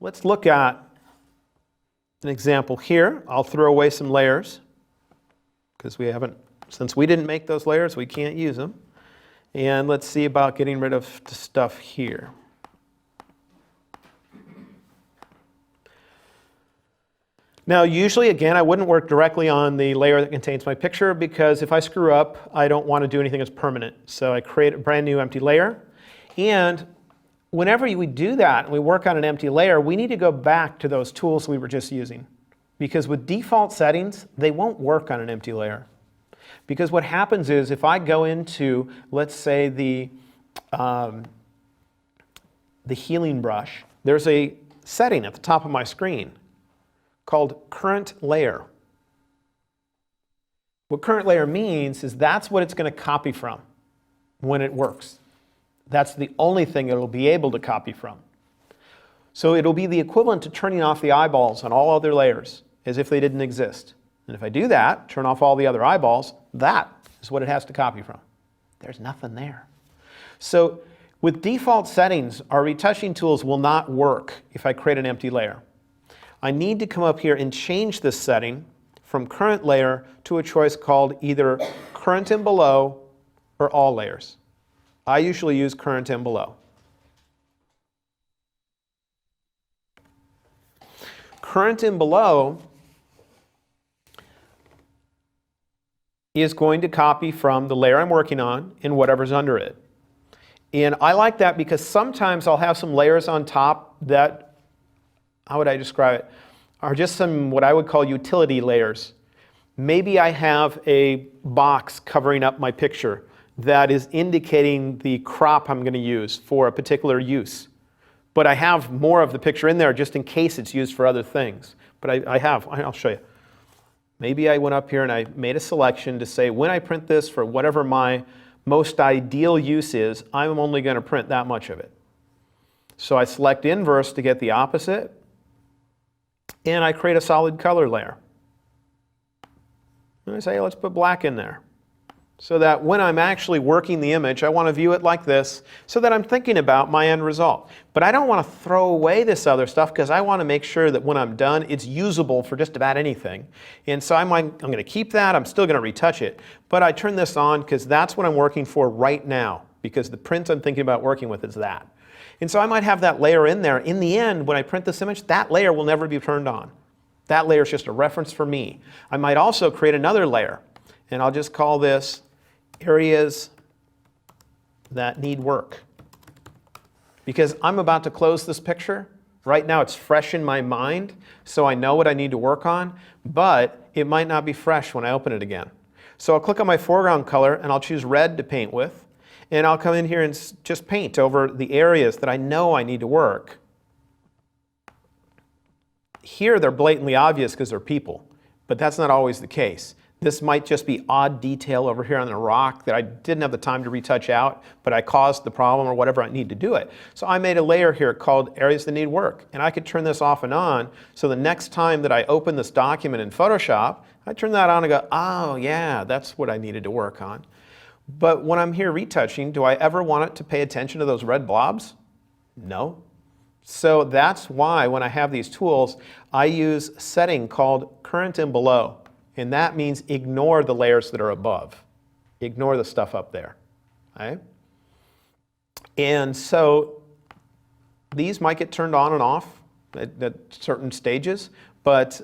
Let's look at an example here. I'll throw away some layers because since we didn't make those layers, we can't use them. And let's see about getting rid of the stuff here. Now, usually, again, I wouldn't work directly on the layer that contains my picture because if I screw up, I don't want to do anything that's permanent. So I create a brand new empty layer. And whenever we do that and we work on an empty layer, we need to go back to those tools we were just using. Because with default settings, they won't work on an empty layer. Because what happens is if I go into, let's say, the healing brush, there's a setting at the top of my screen called current layer. What current layer means is that's what it's going to copy from when it works. That's the only thing it'll be able to copy from. So it'll be the equivalent to turning off the eyeballs on all other layers as if they didn't exist. And if I do that, turn off all the other eyeballs, that is what it has to copy from. There's nothing there. So with default settings, our retouching tools will not work if I create an empty layer. I need to come up here and change this setting from current layer to a choice called either current and below or all layers. I usually use current and below. Current and below is going to copy from the layer I'm working on and whatever's under it. And I like that because sometimes I'll have some layers on top that, how would I describe it, are just some what I would call utility layers. Maybe I have a box covering up my picture that is indicating the crop I'm going to use for a particular use. But I have more of the picture in there just in case it's used for other things. But I'll show you. Maybe I went up here and I made a selection to say when I print this for whatever my most ideal use is, I'm only going to print that much of it. So I select inverse to get the opposite. And I create a solid color layer. And I say, hey, let's put black in there. So that when I'm actually working the image, I want to view it like this so that I'm thinking about my end result. But I don't want to throw away this other stuff because I want to make sure that when I'm done, it's usable for just about anything. And so I'm going to keep that. I'm still going to retouch it. But I turn this on because that's what I'm working for right now because the print I'm thinking about working with is that. And so I might have that layer in there. In the end, when I print this image, that layer will never be turned on. That layer is just a reference for me. I might also create another layer. And I'll just call this areas that need work. Because I'm about to close this picture. Right now it's fresh in my mind, so I know what I need to work on, but it might not be fresh when I open it again. So I'll click on my foreground color and I'll choose red to paint with. And I'll come in here and just paint over the areas that I know I need to work. Here they're blatantly obvious because they're people, but that's not always the case. This might just be odd detail over here on the rock that I didn't have the time to retouch out, but I caused the problem or whatever I need to do it. So I made a layer here called areas that need work. And I could turn this off and on, so the next time that I open this document in Photoshop, I turn that on and go, oh yeah, that's what I needed to work on. But when I'm here retouching, do I ever want it to pay attention to those red blobs? No. So that's why when I have these tools, I use a setting called current and below. And that means ignore the layers that are above. Ignore the stuff up there. Okay? And so these might get turned on and off at certain stages, but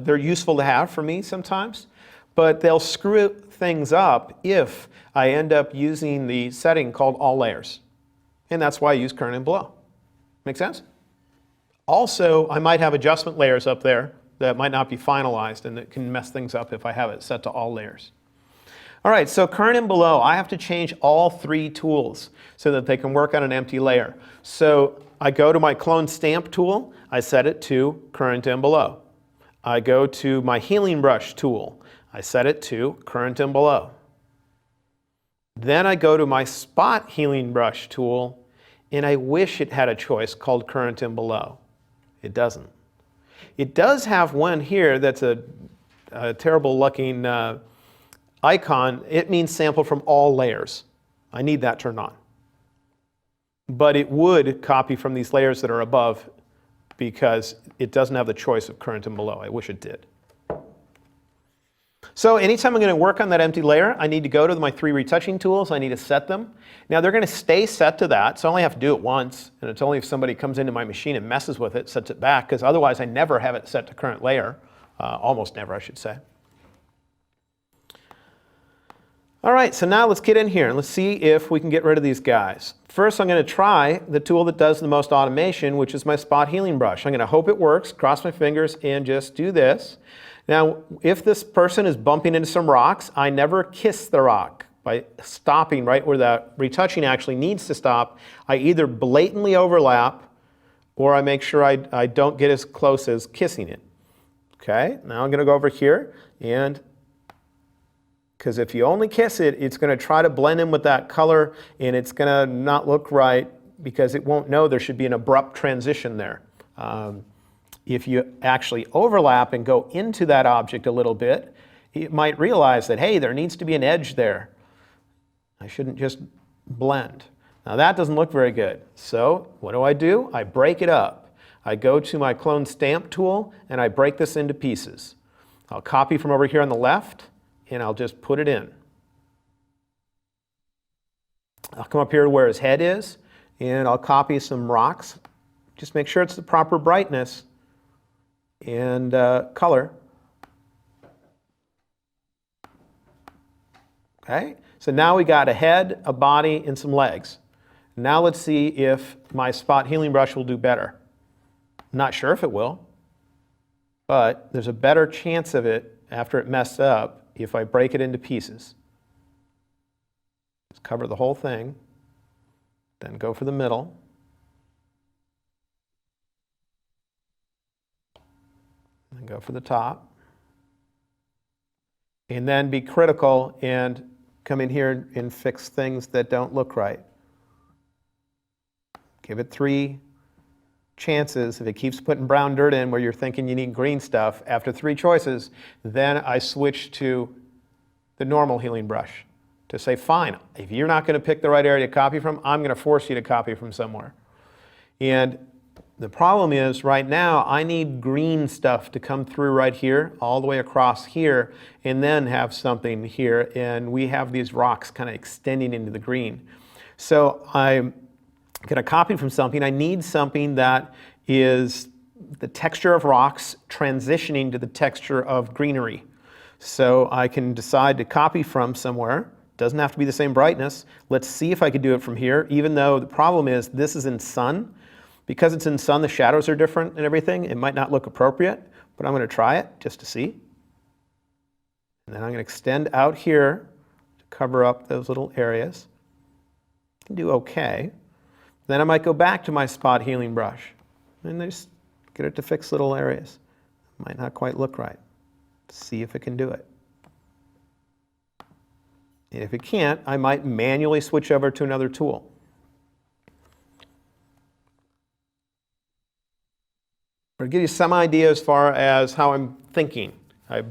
they're useful to have for me sometimes. But they'll screw things up if I end up using the setting called all layers. And that's why I use current and below. Make sense? Also, I might have adjustment layers up there that might not be finalized and that can mess things up if I have it set to all layers. All right, so current and below, I have to change all three tools so that they can work on an empty layer. So I go to my clone stamp tool, I set it to current and below. I go to my healing brush tool, I set it to current and below. Then I go to my spot healing brush tool, and I wish it had a choice called current and below. It doesn't. It does have one here that's a terrible looking icon. It means sample from all layers. I need that turned on. But it would copy from these layers that are above because it doesn't have the choice of current and below. I wish it did. So anytime I'm going to work on that empty layer, I need to go to my 3 retouching tools. I need to set them. Now they're going to stay set to that, so I only have to do it once, and it's only if somebody comes into my machine and messes with it, sets it back, because otherwise I never have it set to current layer. Almost never, I should say. All right, so now let's get in here and let's see if we can get rid of these guys. First, I'm going to try the tool that does the most automation, which is my spot healing brush. I'm going to hope it works, cross my fingers, and just do this. Now, if this person is bumping into some rocks, I never kiss the rock by stopping right where that retouching actually needs to stop. I either blatantly overlap or I make sure I don't get as close as kissing it. Okay, now I'm going to go over here, and because if you only kiss it, it's going to try to blend in with that color, and it's going to not look right because it won't know there should be an abrupt transition there. If you actually overlap and go into that object a little bit, it might realize that, hey, there needs to be an edge there. I shouldn't just blend. Now that doesn't look very good. So what do? I break it up. I go to my clone stamp tool and I break this into pieces. I'll copy from over here on the left and I'll just put it in. I'll come up here to where his head is and I'll copy some rocks. Just make sure it's the proper brightness and color. Okay, so now we got a head, a body, and some legs. Now let's see if my spot healing brush will do better. Not sure if it will, but there's a better chance of it after it messed up if I break it into pieces. Just cover the whole thing, then go for the middle. And go for the top. And then be critical and come in here and fix things that don't look right. Give it 3 chances. If it keeps putting brown dirt in where you're thinking you need green stuff, after 3 choices, then I switch to the normal healing brush to say, fine, if you're not going to pick the right area to copy from, I'm going to force you to copy from somewhere. And the problem is, right now, I need green stuff to come through right here, all the way across here, and then have something here, and we have these rocks kind of extending into the green. So I'm going to copy from something. I need something that is the texture of rocks transitioning to the texture of greenery. So I can decide to copy from somewhere. Doesn't have to be the same brightness. Let's see if I could do it from here, even though the problem is this is in sun. Because it's in sun, the shadows are different and everything. It might not look appropriate, but I'm going to try it just to see. And then I'm going to extend out here to cover up those little areas. I can do okay. Then I might go back to my spot healing brush and just get it to fix little areas. Might not quite look right. See if it can do it. And if it can't, I might manually switch over to another tool. I'll give you some idea as far as how I'm thinking. I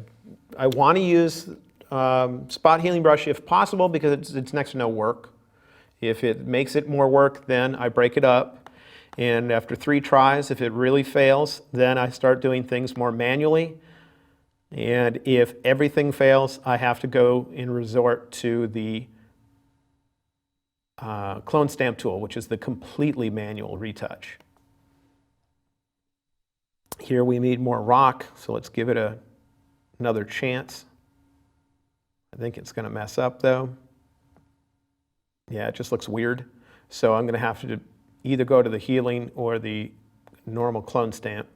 want to use spot healing brush if possible because it's next to no work. If it makes it more work, then I break it up. And after 3 tries, if it really fails, then I start doing things more manually. And if everything fails, I have to go and resort to the clone stamp tool, which is the completely manual retouch. Here we need more rock, so let's give it another chance. I think it's going to mess up though. Yeah, it just looks weird. So I'm going to have to either go to the healing or the normal clone stamp.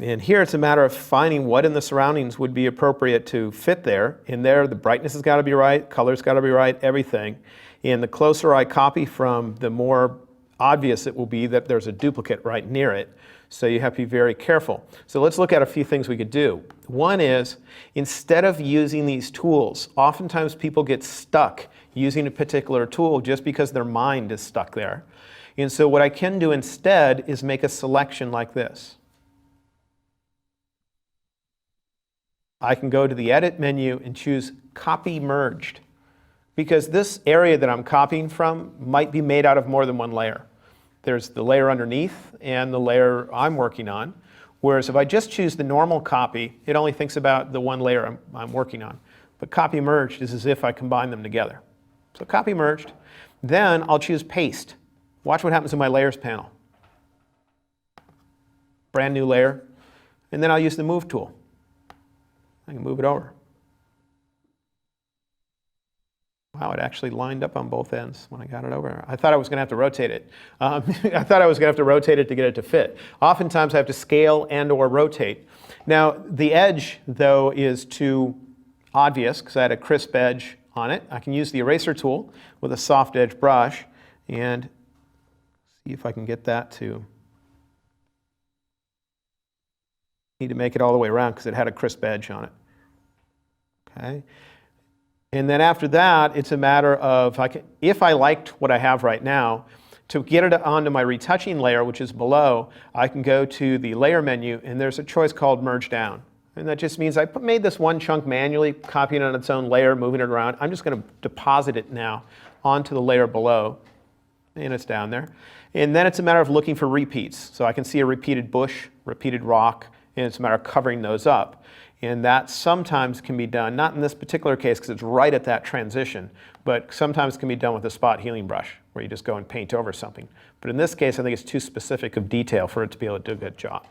And here it's a matter of finding what in the surroundings would be appropriate to fit there. In there, the brightness has got to be right, color's got to be right, everything. And the closer I copy from, the more obvious it will be that there's a duplicate right near it. So you have to be very careful. So let's look at a few things we could do. One is, instead of using these tools, oftentimes people get stuck using a particular tool just because their mind is stuck there. And so what I can do instead is make a selection like this. I can go to the Edit menu and choose Copy Merged, because this area that I'm copying from might be made out of more than one layer. There's the layer underneath and the layer I'm working on. Whereas if I just choose the normal copy, it only thinks about the one layer I'm working on. But copy merged is as if I combine them together. So copy merged. Then I'll choose paste. Watch what happens in my layers panel. Brand new layer. And then I'll use the move tool. I can move it over. Wow, it actually lined up on both ends when I got it over. I thought I was going to have to rotate it. I thought I was going to have to rotate it to get it to fit. Oftentimes I have to scale and or rotate. Now the edge, though, is too obvious because I had a crisp edge on it. I can use the eraser tool with a soft edge brush and see if I can get that to... Need to make it all the way around because it had a crisp edge on it. Okay. And then after that, it's a matter of, if I liked what I have right now, to get it onto my retouching layer, which is below, I can go to the layer menu, and there's a choice called Merge Down. And that just means I made this one chunk manually, copying it on its own layer, moving it around. I'm just going to deposit it now onto the layer below, and it's down there. And then it's a matter of looking for repeats. So I can see a repeated bush, repeated rock, and it's a matter of covering those up. And that sometimes can be done, not in this particular case because it's right at that transition, but sometimes can be done with a spot healing brush where you just go and paint over something. But in this case, I think it's too specific of detail for it to be able to do a good job.